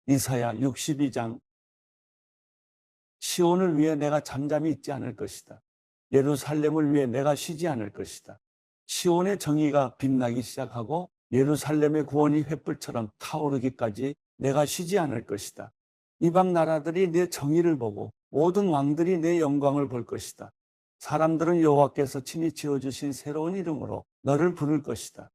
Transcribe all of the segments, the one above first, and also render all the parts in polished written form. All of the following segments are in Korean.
이사야 62장. 시온을 위해 내가 잠잠히 있지 않을 것이다. 예루살렘을 위해 내가 쉬지 않을 것이다. 시온의 정의가 빛나기 시작하고 예루살렘의 구원이 횃불처럼 타오르기까지 내가 쉬지 않을 것이다. 이방 나라들이 내 정의를 보고 모든 왕들이 내 영광을 볼 것이다. 사람들은 여호와께서 친히 지어주신 새로운 이름으로 너를 부를 것이다.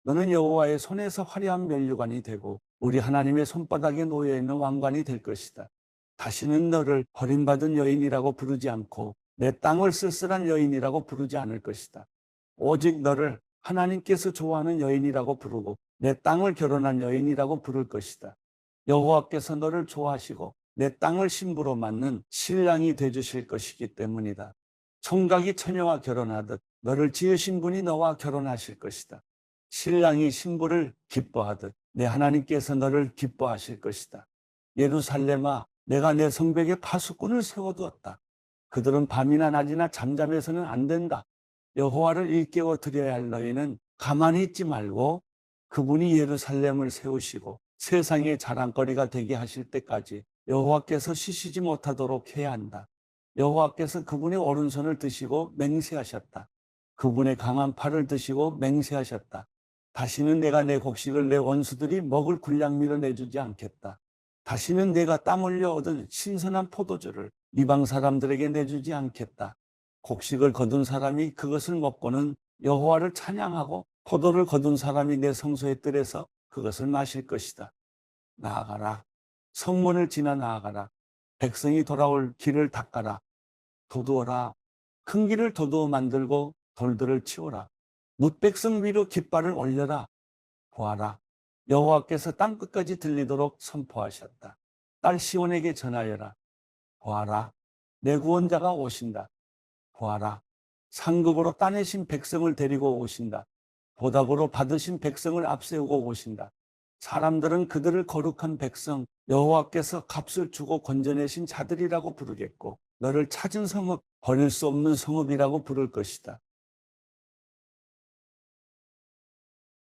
너는 여호와의 손에서 화려한 면류관이 되고 우리 하나님의 손바닥에 놓여있는 왕관이 될 것이다. 다시는 너를 버림받은 여인이라고 부르지 않고 내 땅을 쓸쓸한 여인이라고 부르지 않을 것이다. 오직 너를 하나님께서 좋아하는 여인이라고 부르고 내 땅을 결혼한 여인이라고 부를 것이다. 여호와께서 너를 좋아하시고 내 땅을 신부로 맞는 신랑이 되주실 것이기 때문이다. 총각이 처녀와 결혼하듯 너를 지으신 분이 너와 결혼하실 것이다. 신랑이 신부를 기뻐하듯 내 하나님께서 너를 기뻐하실 것이다. 예루살렘아, 내가 내 성벽에 파수꾼을 세워두었다. 그들은 밤이나 낮이나 잠잠해서는 안 된다. 여호와를 일깨워 드려야 할 너희는 가만히 있지 말고 그분이 예루살렘을 세우시고 세상의 자랑거리가 되게 하실 때까지 여호와께서 쉬시지 못하도록 해야 한다. 여호와께서 그분의 오른손을 드시고 맹세하셨다. 그분의 강한 팔을 드시고 맹세하셨다. 다시는 내가 내 곡식을 내 원수들이 먹을 군량미로 내주지 않겠다. 다시는 내가 땀 흘려 얻은 신선한 포도주를 이방 사람들에게 내주지 않겠다. 곡식을 거둔 사람이 그것을 먹고는 여호와를 찬양하고 포도를 거둔 사람이 내 성소의 뜰에서 그것을 마실 것이다. 나아가라. 성문을 지나 나아가라. 백성이 돌아올 길을 닦아라. 도두어라. 큰 길을 도두어 만들고 돌들을 치워라. 뭇백성 위로 깃발을 올려라. 보아라. 여호와께서 땅끝까지 들리도록 선포하셨다. 딸 시온에게 전하여라. 보아라. 내 구원자가 오신다. 보아라. 상급으로 따내신 백성을 데리고 오신다. 보답으로 받으신 백성을 앞세우고 오신다. 사람들은 그들을 거룩한 백성, 여호와께서 값을 주고 건져내신 자들이라고 부르겠고 너를 찾은 성읍, 버릴 수 없는 성읍이라고 부를 것이다.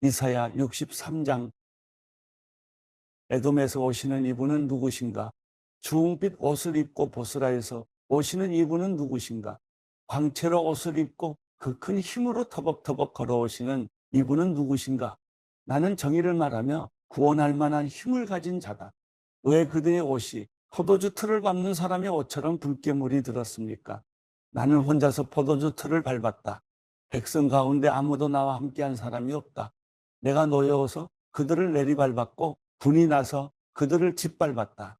이사야 63장. 에돔에서 오시는 이분은 누구신가? 주홍빛 옷을 입고 보스라에서 오시는 이분은 누구신가? 광채로 옷을 입고 그 큰 힘으로 터벅터벅 걸어오시는 이분은 누구신가? 나는 정의를 말하며 구원할 만한 힘을 가진 자다. 왜 그들의 옷이 포도주 틀을 밟는 사람의 옷처럼 붉게물이 들었습니까? 나는 혼자서 포도주 틀을 밟았다. 백성 가운데 아무도 나와 함께한 사람이 없다. 내가 노여워서 그들을 내리밟았고 분이 나서 그들을 짓밟았다.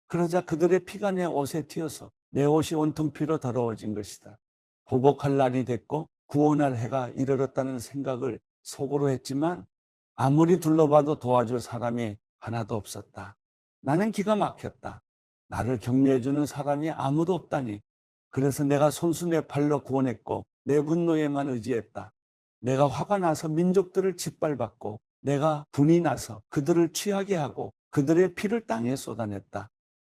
그러자 그들의 피가 내 옷에 튀어서 내 옷이 온통 피로 더러워진 것이다. 보복할 날이 됐고 구원할 해가 이르렀다는 생각을 속으로 했지만 아무리 둘러봐도 도와줄 사람이 하나도 없었다. 나는 기가 막혔다. 나를 격려해주는 사람이 아무도 없다니. 그래서 내가 손수 내 팔로 구원했고 내 분노에만 의지했다. 내가 화가 나서 민족들을 짓밟았고 내가 분이 나서 그들을 취하게 하고 그들의 피를 땅에 쏟아냈다.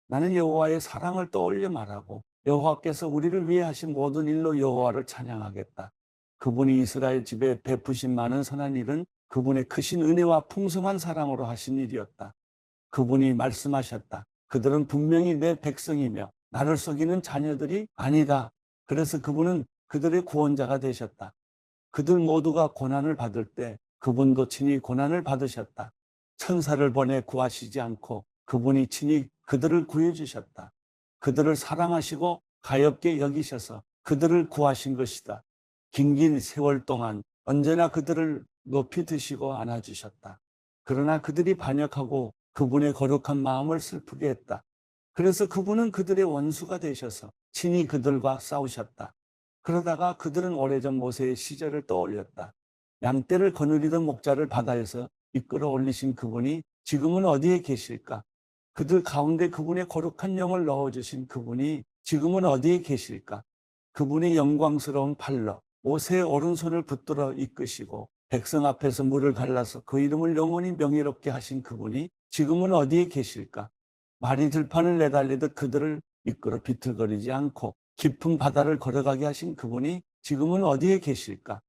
나는 여호와의 사랑을 떠올려 말하고 여호와께서 우리를 위해 하신 모든 일로 여호와를 찬양하겠다. 그분이 이스라엘 집에 베푸신 많은 선한 일은 그분의 크신 은혜와 풍성한 사랑으로 하신 일이었다. 그분이 말씀하셨다. 그들은 분명히 내 백성이며 나를 속이는 자녀들이 아니다. 그래서 그분은 그들의 구원자가 되셨다. 그들 모두가 고난을 받을 때 그분도 친히 고난을 받으셨다. 천사를 보내 구하시지 않고 그분이 친히 그들을 구해주셨다. 그들을 사랑하시고 가엾게 여기셔서 그들을 구하신 것이다. 긴긴 세월 동안 언제나 그들을 높이 드시고 안아주셨다. 그러나 그들이 반역하고 그분의 거룩한 마음을 슬프게 했다. 그래서 그분은 그들의 원수가 되셔서 친히 그들과 싸우셨다. 그러다가 그들은 오래전 모세의 시절을 떠올렸다. 양떼를 거느리던 목자를 바다에서 이끌어 올리신 그분이 지금은 어디에 계실까? 그들 가운데 그분의 거룩한 영을 넣어주신 그분이 지금은 어디에 계실까? 그분의 영광스러운 팔로 모세의 오른손을 붙들어 이끄시고 백성 앞에서 물을 갈라서 그 이름을 영원히 명예롭게 하신 그분이 지금은 어디에 계실까? 말이 들판을 내달리듯 그들을 이끌어 비틀거리지 않고 깊은 바다를 걸어가게 하신 그분이 지금은 어디에 계실까?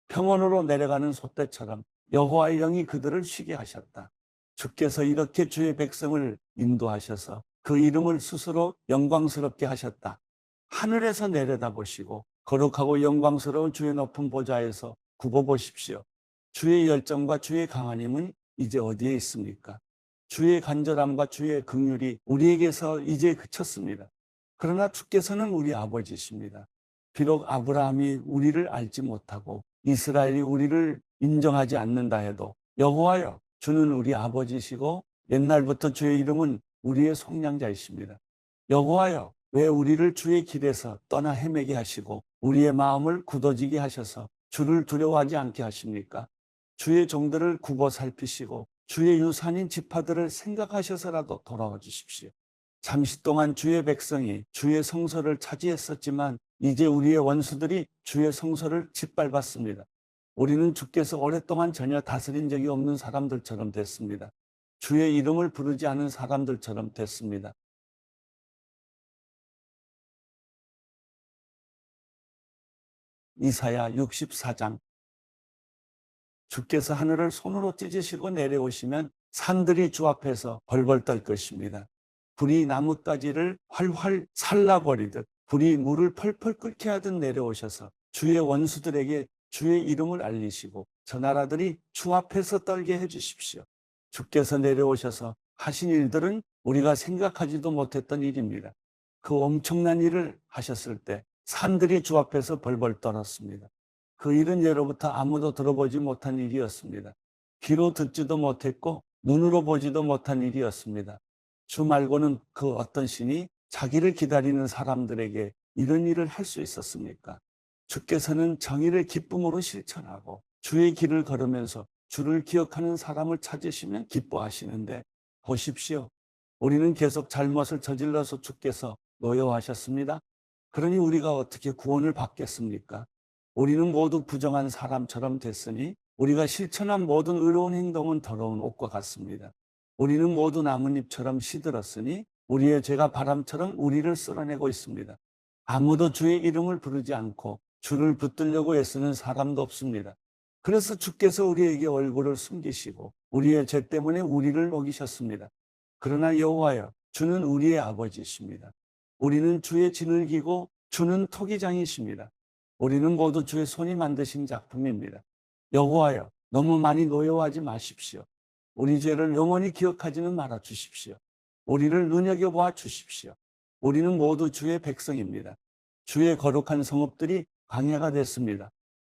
평원으로 내려가는 솥대처럼 여호와의 영이 그들을 쉬게 하셨다. 주께서 이렇게 주의 백성을 인도하셔서 그 이름을 스스로 영광스럽게 하셨다. 하늘에서 내려다보시고 거룩하고 영광스러운 주의 높은 보좌에서 굽어보십시오. 주의 열정과 주의 강한 힘은 이제 어디에 있습니까? 주의 간절함과 주의 긍휼이 우리에게서 이제 그쳤습니다. 그러나 주께서는 우리 아버지십니다. 비록 아브라함이 우리를 알지 못하고 이스라엘이 우리를 인정하지 않는다 해도 여호와여, 주는 우리 아버지시고 옛날부터 주의 이름은 우리의 속량자이십니다. 여호와여, 왜 우리를 주의 길에서 떠나 헤매게 하시고 우리의 마음을 굳어지게 하셔서 주를 두려워하지 않게 하십니까? 주의 종들을 굽어 살피시고 주의 유산인 지파들을 생각하셔서라도 돌아와 주십시오. 잠시 동안 주의 백성이 주의 성소를 차지했었지만 이제 우리의 원수들이 주의 성소를 짓밟았습니다. 우리는 주께서 오랫동안 전혀 다스린 적이 없는 사람들처럼 됐습니다. 주의 이름을 부르지 않은 사람들처럼 됐습니다. 이사야 64장. 주께서 하늘을 손으로 찢으시고 내려오시면 산들이 주 앞에서 벌벌 떨 것입니다. 불이 나뭇가지를 활활 살라버리듯 불이 물을 펄펄 끓게 하듯 내려오셔서 주의 원수들에게 주의 이름을 알리시고 저 나라들이 주 앞에서 떨게 해주십시오. 주께서 내려오셔서 하신 일들은 우리가 생각하지도 못했던 일입니다. 그 엄청난 일을 하셨을 때 산들이 주 앞에서 벌벌 떨었습니다. 그 일은 예로부터 아무도 들어보지 못한 일이었습니다. 귀로 듣지도 못했고 눈으로 보지도 못한 일이었습니다. 주 말고는 그 어떤 신이 자기를 기다리는 사람들에게 이런 일을 할 수 있었습니까? 주께서는 정의를 기쁨으로 실천하고 주의 길을 걸으면서 주를 기억하는 사람을 찾으시면 기뻐하시는데, 보십시오. 우리는 계속 잘못을 저질러서 주께서 노여워하셨습니다. 그러니 우리가 어떻게 구원을 받겠습니까? 우리는 모두 부정한 사람처럼 됐으니 우리가 실천한 모든 의로운 행동은 더러운 옷과 같습니다. 우리는 모두 나뭇잎처럼 시들었으니 우리의 죄가 바람처럼 우리를 쓸어내고 있습니다. 아무도 주의 이름을 부르지 않고 주를 붙들려고 애쓰는 사람도 없습니다. 그래서 주께서 우리에게 얼굴을 숨기시고 우리의 죄 때문에 우리를 먹이셨습니다. 그러나 여호와여, 주는 우리의 아버지이십니다. 우리는 주의 진흙이고 주는 토기장이십니다. 우리는 모두 주의 손이 만드신 작품입니다. 여호와여, 너무 많이 노여워하지 마십시오. 우리 죄를 영원히 기억하지는 말아 주십시오. 우리를 눈여겨보아 주십시오. 우리는 모두 주의 백성입니다. 주의 거룩한 성읍들이 광야가 됐습니다.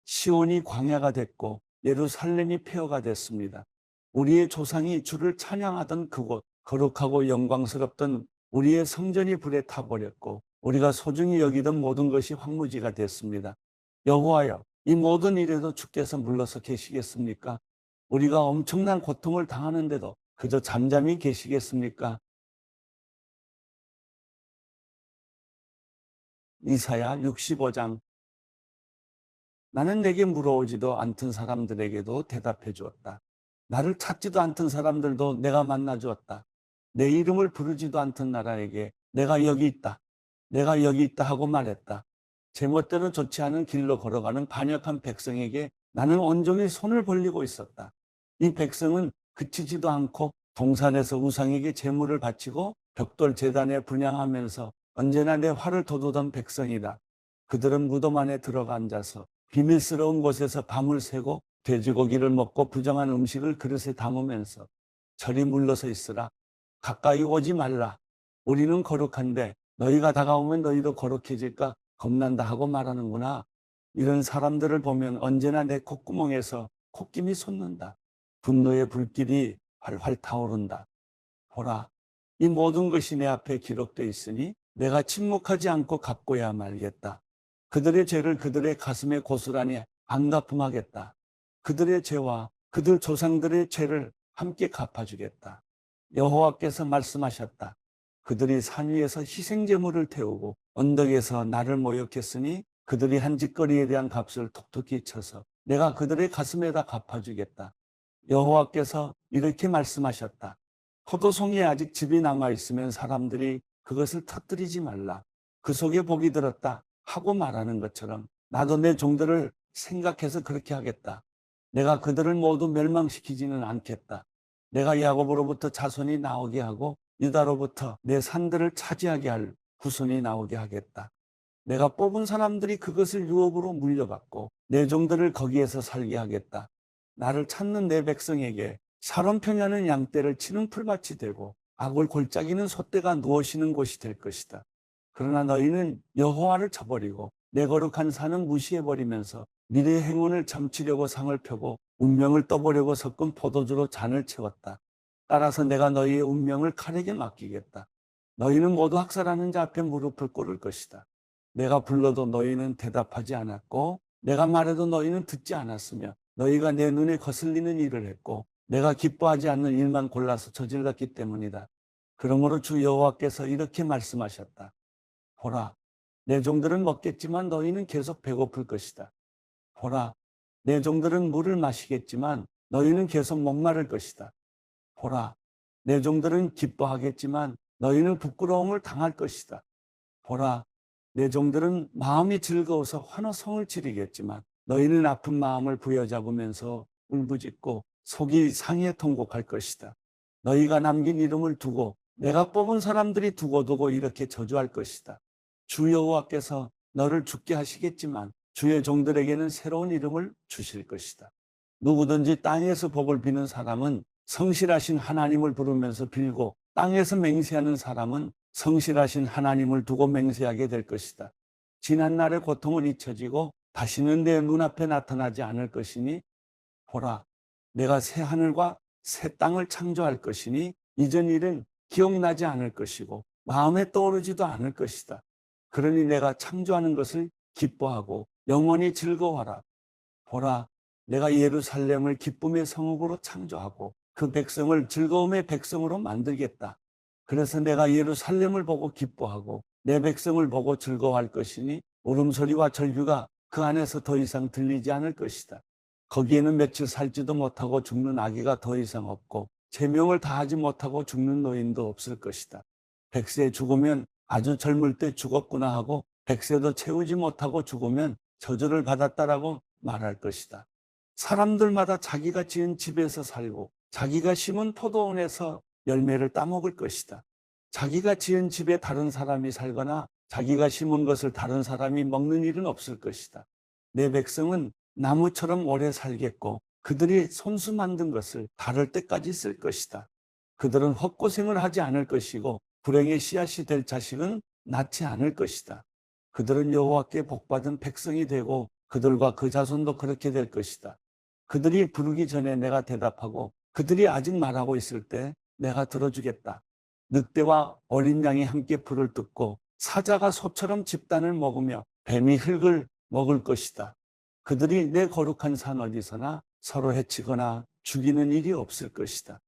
시온이 광야가 됐고 예루살렘이 폐허가 됐습니다. 우리의 조상이 주를 찬양하던 그곳, 거룩하고 영광스럽던 우리의 성전이 불에 타버렸고 우리가 소중히 여기던 모든 것이 황무지가 됐습니다. 여호와여, 이 모든 일에도 주께서 물러서 계시겠습니까? 우리가 엄청난 고통을 당하는데도 그저 잠잠히 계시겠습니까? 이사야 65장. 나는 내게 물어오지도 않던 사람들에게도 대답해 주었다. 나를 찾지도 않던 사람들도 내가 만나 주었다. 내 이름을 부르지도 않던 나라에게 내가 여기 있다. 내가 여기 있다 하고 말했다. 제멋대로 좋지 않은 길로 걸어가는 반역한 백성에게 나는 온종일 손을 벌리고 있었다. 이 백성은 그치지도 않고 동산에서 우상에게 제물을 바치고 벽돌 제단에 분향하면서 언제나 내 화를 돋우던 백성이다. 그들은 무덤 안에 들어가 앉아서 비밀스러운 곳에서 밤을 새고 돼지고기를 먹고 부정한 음식을 그릇에 담으면서 저리 물러서 있으라. 가까이 오지 말라. 우리는 거룩한데 너희가 다가오면 너희도 거룩해질까 겁난다 하고 말하는구나. 이런 사람들을 보면 언제나 내 콧구멍에서 콧김이 솟는다. 분노의 불길이 활활 타오른다. 보라, 이 모든 것이 내 앞에 기록되어 있으니 내가 침묵하지 않고 갚고야 말겠다. 그들의 죄를 그들의 가슴에 고스란히 반가품하겠다. 그들의 죄와 그들 조상들의 죄를 함께 갚아주겠다. 여호와께서 말씀하셨다. 그들이 산 위에서 희생제물을 태우고 언덕에서 나를 모욕했으니 그들이 한 짓거리에 대한 값을 톡톡히 쳐서 내가 그들의 가슴에다 갚아주겠다. 여호와께서 이렇게 말씀하셨다. 포도송이에 아직 즙이 남아있으면 사람들이 그것을 터뜨리지 말라. 그 속에 복이 들었다 하고 말하는 것처럼 나도 내 종들을 생각해서 그렇게 하겠다. 내가 그들을 모두 멸망시키지는 않겠다. 내가 야곱으로부터 자손이 나오게 하고 유다로부터 내 산들을 차지하게 할 후손이 나오게 하겠다. 내가 뽑은 사람들이 그것을 유업으로 물려받고 내 종들을 거기에서 살게 하겠다. 나를 찾는 내 백성에게 사람 평야는 양떼를 치는 풀밭이 되고 악을 골짜기는 솥대가 누워 쉬는 곳이 될 것이다. 그러나 너희는 여호와를 저버리고 내 거룩한 산은 무시해버리면서 미래의 행운을 점치려고 상을 펴고 운명을 떠보려고 섞은 포도주로 잔을 채웠다. 따라서 내가 너희의 운명을 칼에게 맡기겠다. 너희는 모두 학살하는 자 앞에 무릎을 꿇을 것이다. 내가 불러도 너희는 대답하지 않았고 내가 말해도 너희는 듣지 않았으며 너희가 내 눈에 거슬리는 일을 했고 내가 기뻐하지 않는 일만 골라서 저질렀기 때문이다. 그러므로 주 여호와께서 이렇게 말씀하셨다. 보라, 내 종들은 먹겠지만 너희는 계속 배고플 것이다. 보라, 내 종들은 물을 마시겠지만 너희는 계속 목마를 것이다. 보라, 내 종들은 기뻐하겠지만 너희는 부끄러움을 당할 것이다. 보라, 내 종들은 마음이 즐거워서 환호성을 지르겠지만 너희는 아픈 마음을 부여잡으면서 울부짖고 속이 상해 통곡할 것이다. 너희가 남긴 이름을 두고 내가 뽑은 사람들이 두고두고 이렇게 저주할 것이다. 주 여호와께서 너를 죽게 하시겠지만 주의 종들에게는 새로운 이름을 주실 것이다. 누구든지 땅에서 복을 비는 사람은 성실하신 하나님을 부르면서 빌고 땅에서 맹세하는 사람은 성실하신 하나님을 두고 맹세하게 될 것이다. 지난날의 고통은 잊혀지고 다시는 내 눈앞에 나타나지 않을 것이니 보라, 내가 새 하늘과 새 땅을 창조할 것이니 이전 일은 기억나지 않을 것이고 마음에 떠오르지도 않을 것이다. 그러니 내가 창조하는 것을 기뻐하고 영원히 즐거워하라. 보라, 내가 예루살렘을 기쁨의 성읍으로 창조하고 그 백성을 즐거움의 백성으로 만들겠다. 그래서 내가 예루살렘을 보고 기뻐하고 내 백성을 보고 즐거워할 것이니 울음소리와 절규가 그 안에서 더 이상 들리지 않을 것이다. 거기에는 며칠 살지도 못하고 죽는 아기가 더 이상 없고 제명을 다하지 못하고 죽는 노인도 없을 것이다. 100세 죽으면 아주 젊을 때 죽었구나 하고 100세도 채우지 못하고 죽으면 저주를 받았다라고 말할 것이다. 사람들마다 자기가 지은 집에서 살고 자기가 심은 포도원에서 열매를 따먹을 것이다. 자기가 지은 집에 다른 사람이 살거나 자기가 심은 것을 다른 사람이 먹는 일은 없을 것이다. 내 백성은 나무처럼 오래 살겠고 그들이 손수 만든 것을 다를 때까지 쓸 것이다. 그들은 헛고생을 하지 않을 것이고 불행의 씨앗이 될 자식은 낳지 않을 것이다. 그들은 여호와께 복받은 백성이 되고 그들과 그 자손도 그렇게 될 것이다. 그들이 부르기 전에 내가 대답하고 그들이 아직 말하고 있을 때 내가 들어주겠다. 늑대와 어린 양이 함께 불을 뜯고 사자가 소처럼 집단을 먹으며 뱀이 흙을 먹을 것이다. 그들이 내 거룩한 산 어디서나 서로 해치거나 죽이는 일이 없을 것이다.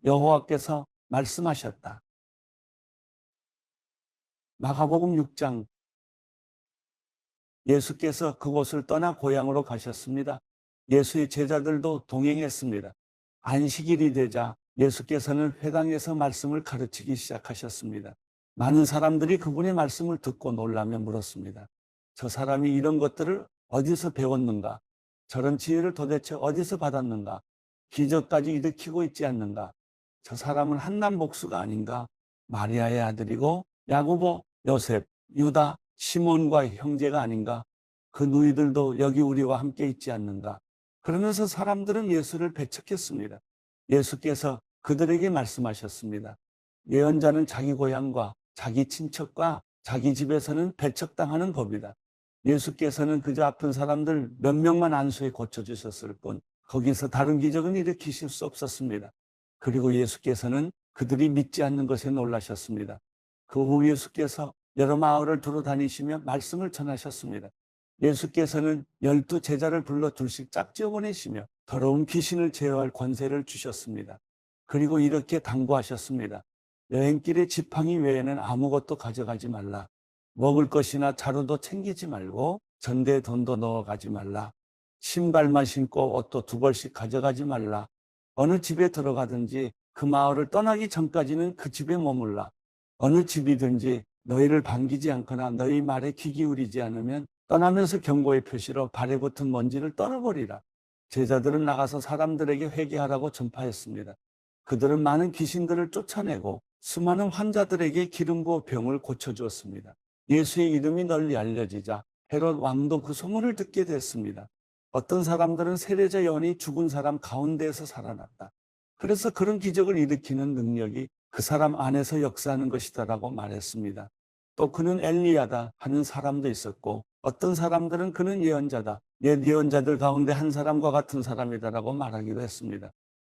여호와께서 말씀하셨다. 마가복음 6장. 예수께서 그곳을 떠나 고향으로 가셨습니다. 예수의 제자들도 동행했습니다. 안식일이 되자 예수께서는 회당에서 말씀을 가르치기 시작하셨습니다. 많은 사람들이 그분의 말씀을 듣고 놀라며 물었습니다. 저 사람이 이런 것들을 어디서 배웠는가? 저런 지혜를 도대체 어디서 받았는가? 기적까지 일으키고 있지 않는가? 저 사람은 한남 목수가 아닌가? 마리아의 아들이고 야고보, 요셉, 유다, 시몬과 형제가 아닌가? 그 누이들도 여기 우리와 함께 있지 않는가? 그러면서 사람들은 예수를 배척했습니다. 예수께서 그들에게 말씀하셨습니다. 예언자는 자기 고향과 자기 친척과 자기 집에서는 배척당하는 법이다. 예수께서는 그저 아픈 사람들 몇 명만 안수해 고쳐주셨을 뿐 거기서 다른 기적은 일으키실 수 없었습니다. 그리고 예수께서는 그들이 믿지 않는 것에 놀라셨습니다. 그 후 예수께서 여러 마을을 두루 다니시며 말씀을 전하셨습니다. 예수께서는 12 제자를 불러 둘씩 짝지어 보내시며 더러운 귀신을 제어할 권세를 주셨습니다. 그리고 이렇게 당부하셨습니다. 여행길에 지팡이 외에는 아무것도 가져가지 말라. 먹을 것이나 자루도 챙기지 말고 전대에 돈도 넣어가지 말라. 신발만 신고 옷도 2벌씩 가져가지 말라. 어느 집에 들어가든지 그 마을을 떠나기 전까지는 그 집에 머물라. 어느 집이든지 너희를 반기지 않거나 너희 말에 귀 기울이지 않으면 떠나면서 경고의 표시로 발에 붙은 먼지를 떨어버리라. 제자들은 나가서 사람들에게 회개하라고 전파했습니다. 그들은 많은 귀신들을 쫓아내고 수많은 환자들에게 기름 부어 병을 고쳐주었습니다. 예수의 이름이 널리 알려지자 헤롯 왕도 그 소문을 듣게 됐습니다. 어떤 사람들은 세례자 요한이 죽은 사람 가운데에서 살아났다. 그래서 그런 기적을 일으키는 능력이 그 사람 안에서 역사하는 것이다라고 말했습니다. 또 그는 엘리야다 하는 사람도 있었고, 어떤 사람들은 그는 예언자다, 옛 예언자들 가운데 한 사람과 같은 사람이다라고 말하기도 했습니다.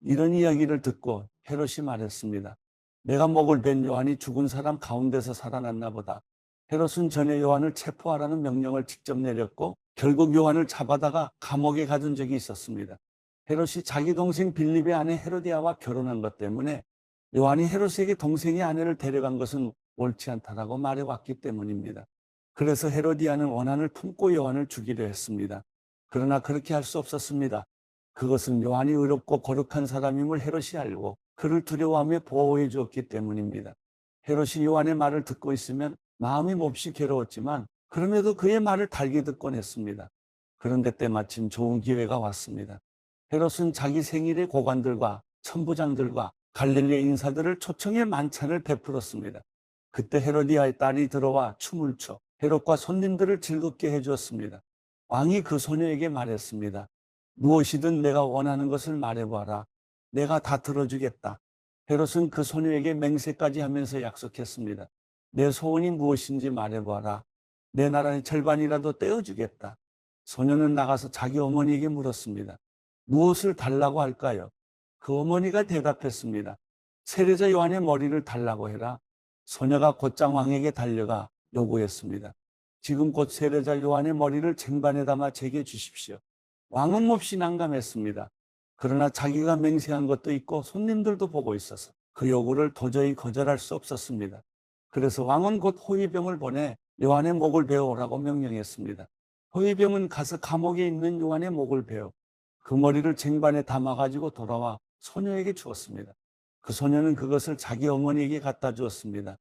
이런 이야기를 듣고 헤롯이 말했습니다. 내가 목을 벤 요한이 죽은 사람 가운데서 살아났나 보다. 헤롯은 전에 요한을 체포하라는 명령을 직접 내렸고 결국 요한을 잡아다가 감옥에 가둔 적이 있었습니다. 헤롯이 자기 동생 빌립의 아내 헤로디아와 결혼한 것 때문에 요한이 헤롯에게 동생의 아내를 데려간 것은 옳지 않다라고 말해왔기 때문입니다. 그래서 헤로디아는 원한을 품고 요한을 죽이려 했습니다. 그러나 그렇게 할 수 없었습니다. 그것은 요한이 의롭고 거룩한 사람임을 헤롯이 알고 그를 두려워하며 보호해 주었기 때문입니다. 헤롯이 요한의 말을 듣고 있으면 마음이 몹시 괴로웠지만 그럼에도 그의 말을 달게 듣곤 했습니다. 그런데 때마침 좋은 기회가 왔습니다. 헤롯은 자기 생일에 고관들과 천부장들과 갈릴리 인사들을 초청해 만찬을 베풀었습니다. 그때 헤로디아의 딸이 들어와 춤을 춰 헤롯과 손님들을 즐겁게 해주었습니다. 왕이 그 소녀에게 말했습니다. 무엇이든 내가 원하는 것을 말해봐라. 내가 다 들어주겠다. 헤롯은 그 소녀에게 맹세까지 하면서 약속했습니다. 내 소원이 무엇인지 말해봐라. 내 나라의 절반이라도 떼어주겠다. 소녀는 나가서 자기 어머니에게 물었습니다. 무엇을 달라고 할까요? 그 어머니가 대답했습니다. 세례자 요한의 머리를 달라고 해라. 소녀가 곧장 왕에게 달려가 요구했습니다. 지금 곧 세례자 요한의 머리를 쟁반에 담아 제게 주십시오. 왕은 몹시 난감했습니다. 그러나 자기가 맹세한 것도 있고 손님들도 보고 있어서 그 요구를 도저히 거절할 수 없었습니다. 그래서 왕은 곧 호위병을 보내 요한의 목을 베어오라고 명령했습니다. 호위병은 가서 감옥에 있는 요한의 목을 베어 그 머리를 쟁반에 담아가지고 돌아와 소녀에게 주었습니다. 그 소녀는 그것을 자기 어머니에게 갖다 주었습니다.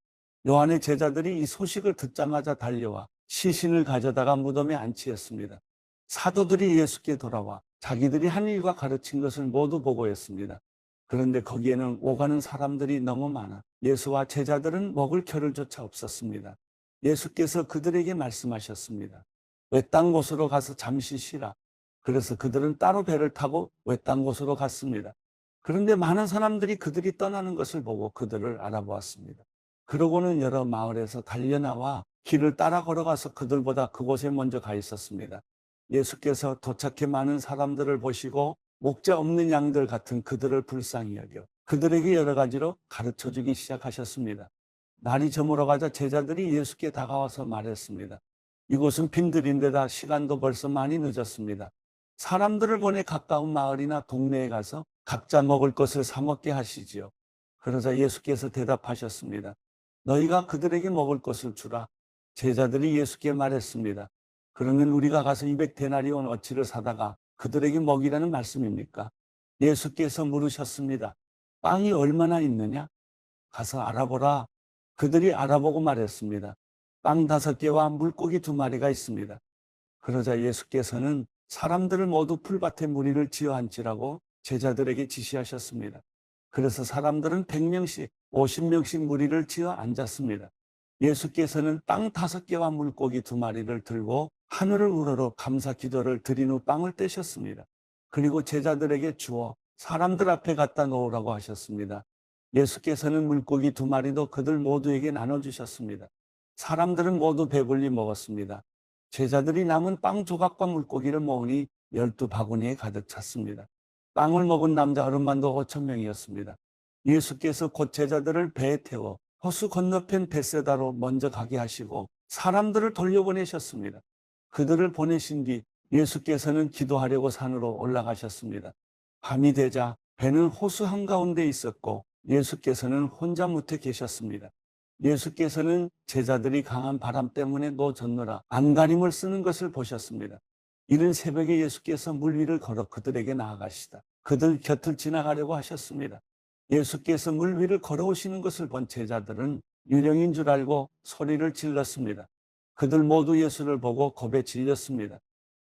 요한의 제자들이 이 소식을 듣자마자 달려와 시신을 가져다가 무덤에 안치했습니다. 사도들이 예수께 돌아와 자기들이 한 일과 가르친 것을 모두 보고했습니다. 그런데 거기에는 오가는 사람들이 너무 많아 예수와 제자들은 먹을 겨를조차 없었습니다. 예수께서 그들에게 말씀하셨습니다. 외딴 곳으로 가서 잠시 쉬라. 그래서 그들은 따로 배를 타고 외딴 곳으로 갔습니다. 그런데 많은 사람들이 그들이 떠나는 것을 보고 그들을 알아보았습니다. 그러고는 여러 마을에서 달려나와 길을 따라 걸어가서 그들보다 그곳에 먼저 가 있었습니다. 예수께서 도착해 많은 사람들을 보시고 목자 없는 양들 같은 그들을 불쌍히 여겨 그들에게 여러 가지로 가르쳐 주기 시작하셨습니다. 날이 저물어가자 제자들이 예수께 다가와서 말했습니다. 이곳은 빈들인데다 시간도 벌써 많이 늦었습니다. 사람들을 보내 가까운 마을이나 동네에 가서 각자 먹을 것을 사 먹게 하시지요. 그러자 예수께서 대답하셨습니다. 너희가 그들에게 먹을 것을 주라. 제자들이 예수께 말했습니다. 그러면 우리가 가서 200데나리온 어치를 사다가 그들에게 먹이라는 말씀입니까? 예수께서 물으셨습니다. 빵이 얼마나 있느냐? 가서 알아보라. 그들이 알아보고 말했습니다. 빵 5개와 물고기 2마리가 있습니다. 그러자 예수께서는 사람들을 모두 풀밭에 무리를 지어 앉히라고 제자들에게 지시하셨습니다. 그래서 사람들은 100명씩 50명씩 무리를 지어 앉았습니다. 예수께서는 빵 5개와 물고기 2마리를 들고 하늘을 우러러 감사 기도를 드린 후 빵을 떼셨습니다. 그리고 제자들에게 주어 사람들 앞에 갖다 놓으라고 하셨습니다. 예수께서는 물고기 2마리도 그들 모두에게 나눠주셨습니다. 사람들은 모두 배불리 먹었습니다. 제자들이 남은 빵 조각과 물고기를 모으니 12바구니에 가득 찼습니다. 빵을 먹은 남자 어른만도 5,000명이었습니다. 예수께서 곧 제자들을 배에 태워 호수 건너편 벳세다로 먼저 가게 하시고 사람들을 돌려보내셨습니다. 그들을 보내신 뒤 예수께서는 기도하려고 산으로 올라가셨습니다. 밤이 되자 배는 호수 한가운데 있었고 예수께서는 혼자 무태 계셨습니다. 예수께서는 제자들이 강한 바람 때문에 노젓느라 안가림을 쓰는 것을 보셨습니다. 이른 새벽에 예수께서 물 위를 걸어 그들에게 나아가시다 그들 곁을 지나가려고 하셨습니다. 예수께서 물 위를 걸어오시는 것을 본 제자들은 유령인 줄 알고 소리를 질렀습니다. 그들 모두 예수를 보고 겁에 질렸습니다.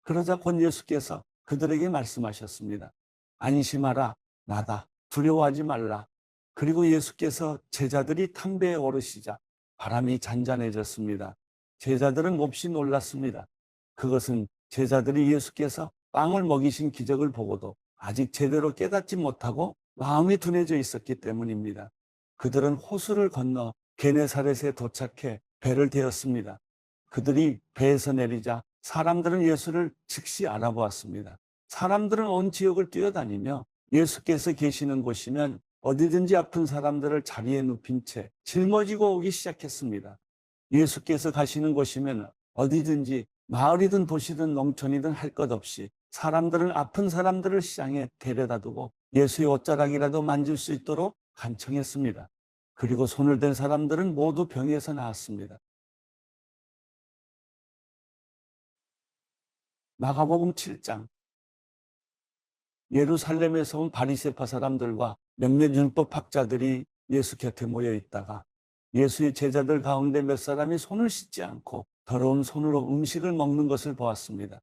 그러자 곧 예수께서 그들에게 말씀하셨습니다. 안심하라, 나다. 두려워하지 말라. 그리고 예수께서 제자들이 탕배에 오르시자 바람이 잔잔해졌습니다. 제자들은 몹시 놀랐습니다. 그것은 제자들이 예수께서 빵을 먹이신 기적을 보고도 아직 제대로 깨닫지 못하고 마음이 둔해져 있었기 때문입니다. 그들은 호수를 건너 게네사렛에 도착해 배를 태웠습니다. 그들이 배에서 내리자 사람들은 예수를 즉시 알아보았습니다. 사람들은 온 지역을 뛰어다니며 예수께서 계시는 곳이면 어디든지 아픈 사람들을 자리에 눕힌 채 짊어지고 오기 시작했습니다. 예수께서 가시는 곳이면 어디든지 마을이든 도시든 농촌이든 할 것 없이 사람들은 아픈 사람들을 시장에 데려다 두고 예수의 옷자락이라도 만질 수 있도록 간청했습니다. 그리고 손을 댄 사람들은 모두 병에서 나았습니다. 마가복음 7장. 예루살렘에서 온 바리새파 사람들과 몇몇 율법학자들이 예수 곁에 모여 있다가 예수의 제자들 가운데 몇 사람이 손을 씻지 않고 더러운 손으로 음식을 먹는 것을 보았습니다.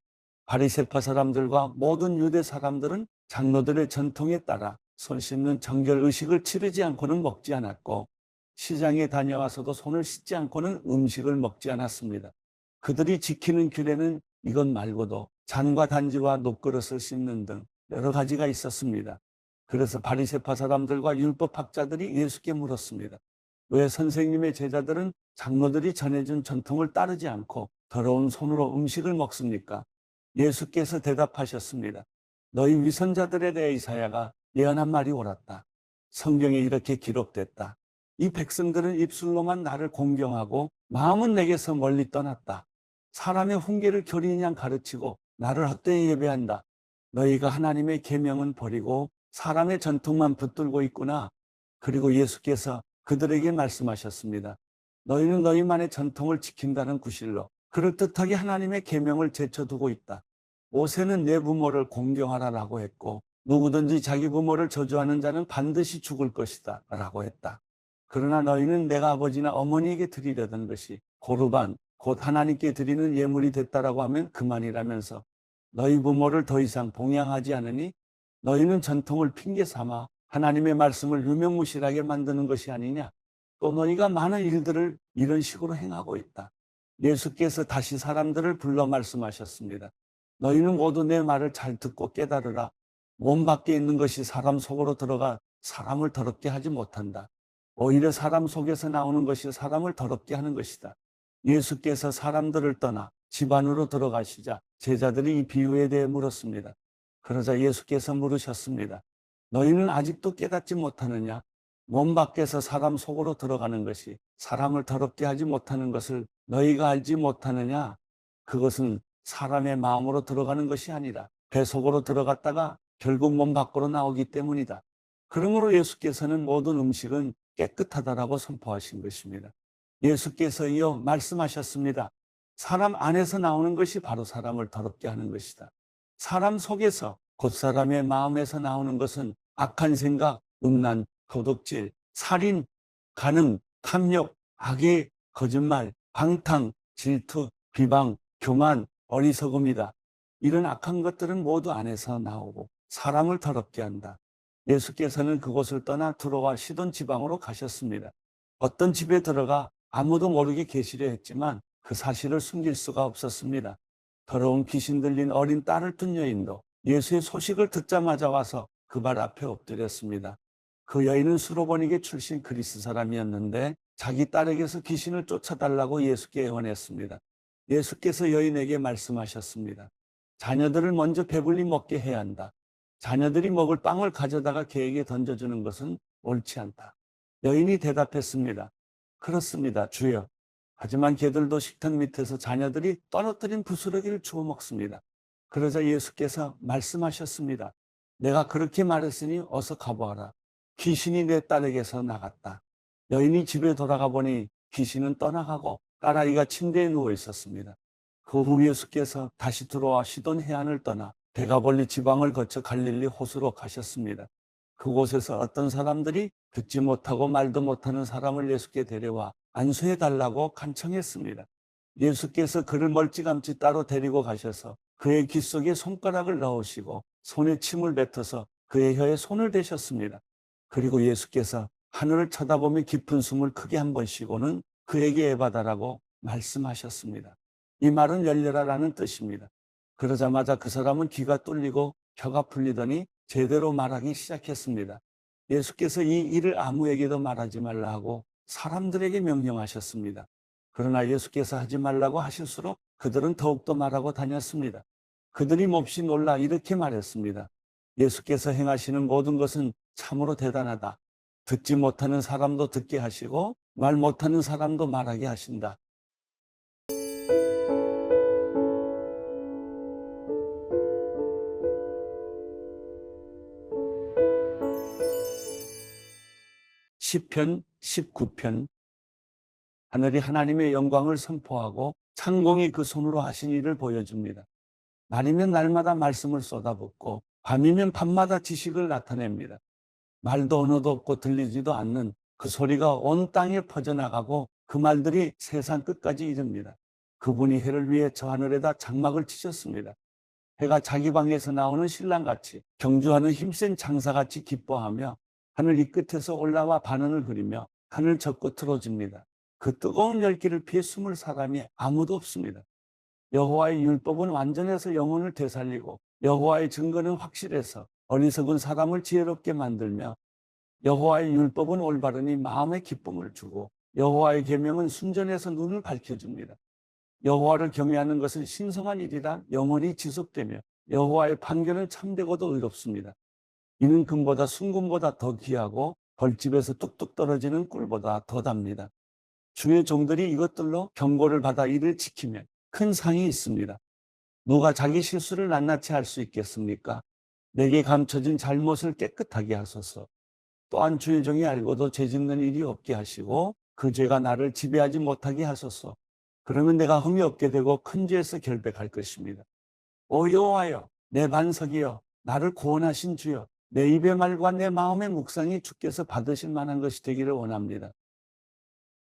바리새파 사람들과 모든 유대 사람들은 장로들의 전통에 따라 손 씻는 정결 의식을 치르지 않고는 먹지 않았고 시장에 다녀와서도 손을 씻지 않고는 음식을 먹지 않았습니다. 그들이 지키는 규례는 이것 말고도 잔과 단지와 녹그릇을 씻는 등 여러 가지가 있었습니다. 그래서 바리새파 사람들과 율법학자들이 예수께 물었습니다. 왜 선생님의 제자들은 장로들이 전해준 전통을 따르지 않고 더러운 손으로 음식을 먹습니까? 예수께서 대답하셨습니다. 너희 위선자들에 대해 이사야가 예언한 말이 옳았다. 성경에 이렇게 기록됐다. 이 백성들은 입술로만 나를 공경하고 마음은 내게서 멀리 떠났다. 사람의 훈계를 교리냥 가르치고 나를 헛되이 예배한다. 너희가 하나님의 계명은 버리고 사람의 전통만 붙들고 있구나. 그리고 예수께서 그들에게 말씀하셨습니다. 너희는 너희만의 전통을 지킨다는 구실로 그럴듯하게 하나님의 계명을 제쳐두고 있다. 모세는 내 부모를 공경하라라고 했고 누구든지 자기 부모를 저주하는 자는 반드시 죽을 것이다 라고 했다. 그러나 너희는 내가 아버지나 어머니에게 드리려던 것이 고르반 곧 하나님께 드리는 예물이 됐다라고 하면 그만이라면서 너희 부모를 더 이상 봉양하지 않으니 너희는 전통을 핑계 삼아 하나님의 말씀을 유명무실하게 만드는 것이 아니냐. 또 너희가 많은 일들을 이런 식으로 행하고 있다. 예수께서 다시 사람들을 불러 말씀하셨습니다. 너희는 모두 내 말을 잘 듣고 깨달으라. 몸 밖에 있는 것이 사람 속으로 들어가 사람을 더럽게 하지 못한다. 오히려 사람 속에서 나오는 것이 사람을 더럽게 하는 것이다. 예수께서 사람들을 떠나 집 안으로 들어가시자 제자들이 이 비유에 대해 물었습니다. 그러자 예수께서 물으셨습니다. 너희는 아직도 깨닫지 못하느냐? 몸 밖에서 사람 속으로 들어가는 것이 사람을 더럽게 하지 못하는 것을 너희가 알지 못하느냐? 그것은 사람의 마음으로 들어가는 것이 아니라 배 속으로 들어갔다가 결국 몸 밖으로 나오기 때문이다. 그러므로 예수께서는 모든 음식은 깨끗하다라고 선포하신 것입니다. 예수께서 이어 말씀하셨습니다. 사람 안에서 나오는 것이 바로 사람을 더럽게 하는 것이다. 사람 속에서 곧 사람의 마음에서 나오는 것은 악한 생각, 음란, 도둑질, 살인, 간음, 탐욕, 악의, 거짓말, 방탕, 질투, 비방, 교만, 어리석음이다. 이런 악한 것들은 모두 안에서 나오고 사람을 더럽게 한다. 예수께서는 그곳을 떠나 두로와 시돈 지방으로 가셨습니다. 어떤 집에 들어가 아무도 모르게 계시려 했지만 그 사실을 숨길 수가 없었습니다. 더러운 귀신 들린 어린 딸을 둔 여인도 예수의 소식을 듣자마자 와서 그 발 앞에 엎드렸습니다. 그 여인은 수로보니게 출신 그리스 사람이었는데 자기 딸에게서 귀신을 쫓아달라고 예수께 애원했습니다. 예수께서 여인에게 말씀하셨습니다. 자녀들을 먼저 배불리 먹게 해야 한다. 자녀들이 먹을 빵을 가져다가 개에게 던져주는 것은 옳지 않다. 여인이 대답했습니다. 그렇습니다, 주여. 하지만 개들도 식탁 밑에서 자녀들이 떨어뜨린 부스러기를 주워 먹습니다. 그러자 예수께서 말씀하셨습니다. 내가 그렇게 말했으니 어서 가보아라. 귀신이 내 딸에게서 나갔다. 여인이 집에 돌아가 보니 귀신은 떠나가고 딸아이가 침대에 누워 있었습니다. 그 후 예수께서 다시 들어와 시돈 해안을 떠나 데가볼리 지방을 거쳐 갈릴리 호수로 가셨습니다. 그곳에서 어떤 사람들이 듣지 못하고 말도 못하는 사람을 예수께 데려와 안수해 달라고 간청했습니다. 예수께서 그를 멀찌감치 따로 데리고 가셔서 그의 귀 속에 손가락을 넣으시고 손에 침을 뱉어서 그의 혀에 손을 대셨습니다. 그리고 예수께서 하늘을 쳐다보며 깊은 숨을 크게 한 번 쉬고는 그에게 에바다라고 말씀하셨습니다. 이 말은 열려라라는 뜻입니다. 그러자마자 그 사람은 귀가 뚫리고 혀가 풀리더니 제대로 말하기 시작했습니다. 예수께서 이 일을 아무에게도 말하지 말라 하고 사람들에게 명령하셨습니다. 그러나 예수께서 하지 말라고 하실수록 그들은 더욱더 말하고 다녔습니다. 그들이 몹시 놀라 이렇게 말했습니다. 예수께서 행하시는 모든 것은 참으로 대단하다. 듣지 못하는 사람도 듣게 하시고 말 못하는 사람도 말하게 하신다. 시편 19편. 하늘이 하나님의 영광을 선포하고 창공이 그 손으로 하신 일을 보여줍니다. 날이면 날마다 말씀을 쏟아붓고 밤이면 밤마다 지식을 나타냅니다. 말도 언어도 없고 들리지도 않는 그 소리가 온 땅에 퍼져나가고 그 말들이 세상 끝까지 이릅니다. 그분이 해를 위해 저 하늘에다 장막을 치셨습니다. 해가 자기 방에서 나오는 신랑같이 경주하는 힘센 장사같이 기뻐하며 하늘 이 끝에서 올라와 반원을 그리며 하늘 저 끝으로 집니다. 그 뜨거운 열기를 피해 숨을 사람이 아무도 없습니다. 여호와의 율법은 완전해서 영혼을 되살리고 여호와의 증거는 확실해서 어리석은 사람을 지혜롭게 만들며 여호와의 율법은 올바르니 마음에 기쁨을 주고 여호와의 계명은 순전해서 눈을 밝혀줍니다. 여호와를 경외하는 것은 신성한 일이라 영원히 지속되며 여호와의 판결은 참되고도 의롭습니다. 이는 금보다 순금보다 더 귀하고 벌집에서 뚝뚝 떨어지는 꿀보다 더 답니다. 주의 종들이 이것들로 경고를 받아 이를 지키면 큰 상이 있습니다. 누가 자기 실수를 낱낱이 할 수 있겠습니까? 내게 감춰진 잘못을 깨끗하게 하소서. 또한 주의 종이 알고도 죄짓는 일이 없게 하시고 그 죄가 나를 지배하지 못하게 하소서. 그러면 내가 흠이 없게 되고 큰 죄에서 결백할 것입니다. 오 여호와여, 내 반석이여, 나를 구원하신 주여, 내 입의 말과 내 마음의 묵상이 주께서 받으실 만한 것이 되기를 원합니다.